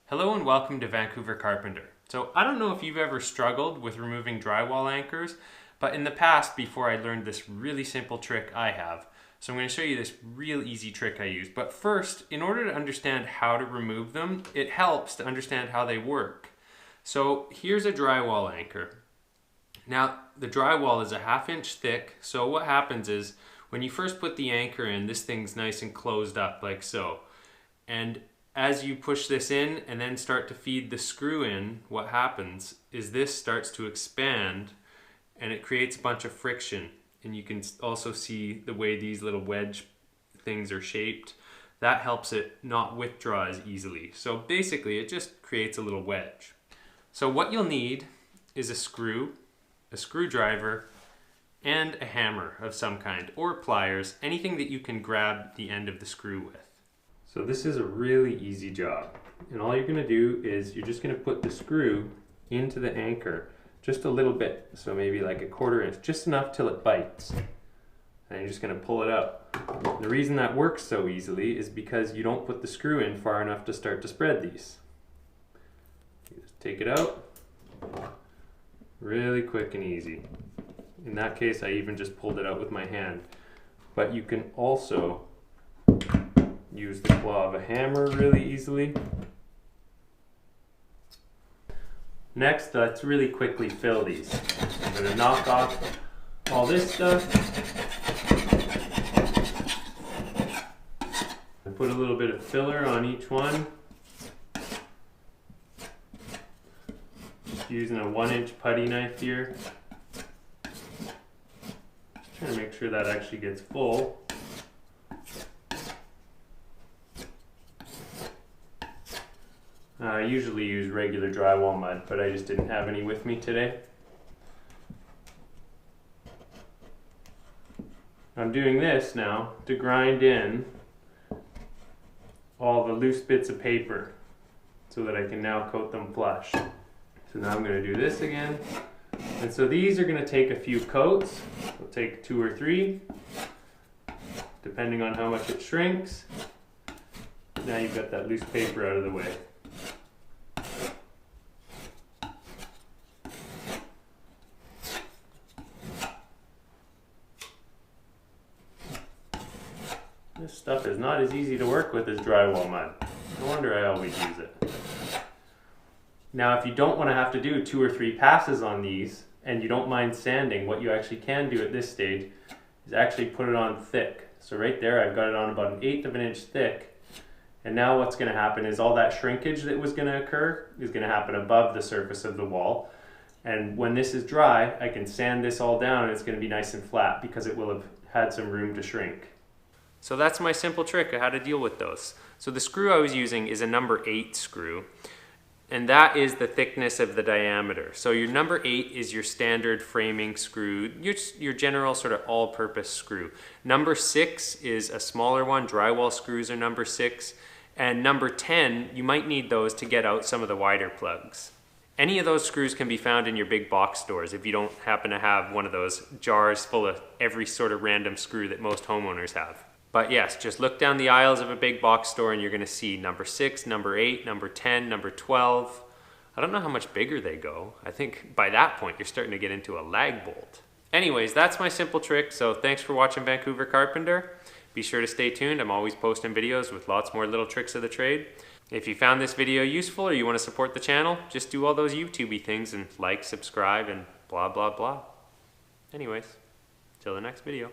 Hello and welcome to Vancouver Carpenter. So I don't know if you've ever struggled with removing drywall anchors, but in the past, before I learned this really simple trick, I have. So I'm going to show you this real easy trick I use. But first, in order to understand how to remove them, it helps to understand how they work. So here's a drywall anchor. Now the drywall is a 1/2 inch thick, so what happens is when you first put the anchor in, this thing's nice and closed up like so. And as you push this in and then start to feed the screw in, what happens is this starts to expand and it creates a bunch of friction. And you can also see the way these little wedge things are shaped. That helps it not withdraw as easily. So basically it just creates a little wedge. So what you'll need is a screwdriver, and a hammer of some kind, or pliers, anything that you can grab the end of the screw with. So this is a really easy job, and all you're going to do is you're just going to put the screw into the anchor just a little bit, so maybe like a 1/4 inch, just enough till it bites, and you're just going to pull it out. The reason that works so easily is because you don't put the screw in far enough to start to spread these. You just take it out, really quick and easy. In that case, I even just pulled it out with my hand, but you can also use the claw of a hammer really easily. Next, let's really quickly fill these. I'm going to knock off all this stuff and put a little bit of filler on each one. Just using a 1-inch putty knife here. Just trying to make sure that actually gets full. I usually use regular drywall mud, but I just didn't have any with me today. I'm doing this now to grind in all the loose bits of paper so that I can now coat them flush. So now I'm going to do this again. And so these are going to take a few coats. It'll take 2 or 3, depending on how much it shrinks. Now you've got that loose paper out of the way. This stuff is not as easy to work with as drywall mud. No wonder I always use it. Now if you don't want to have to do 2 or 3 passes on these, and you don't mind sanding, what you actually can do at this stage is actually put it on thick. So right there I've got it on about 1/8 of an inch thick. And now what's going to happen is all that shrinkage that was going to occur is going to happen above the surface of the wall. And when this is dry, I can sand this all down and it's going to be nice and flat because it will have had some room to shrink. So that's my simple trick of how to deal with those. So the screw I was using is a number 8 screw, and that is the thickness of the diameter. So your number 8 is your standard framing screw, your general sort of all-purpose screw. Number 6 is a smaller one. Drywall screws are number 6. And number 10, you might need those to get out some of the wider plugs. Any of those screws can be found in your big box stores if you don't happen to have one of those jars full of every sort of random screw that most homeowners have. But yes, just look down the aisles of a big box store and you're going to see number 6, number 8, number 10, number 12. I don't know how much bigger they go. I think by that point you're starting to get into a lag bolt. Anyways, that's my simple trick, so thanks for watching Vancouver Carpenter. Be sure to stay tuned. I'm always posting videos with lots more little tricks of the trade. If you found this video useful or you want to support the channel, just do all those YouTubey things and like, subscribe, and blah, blah, blah. Anyways, till the next video.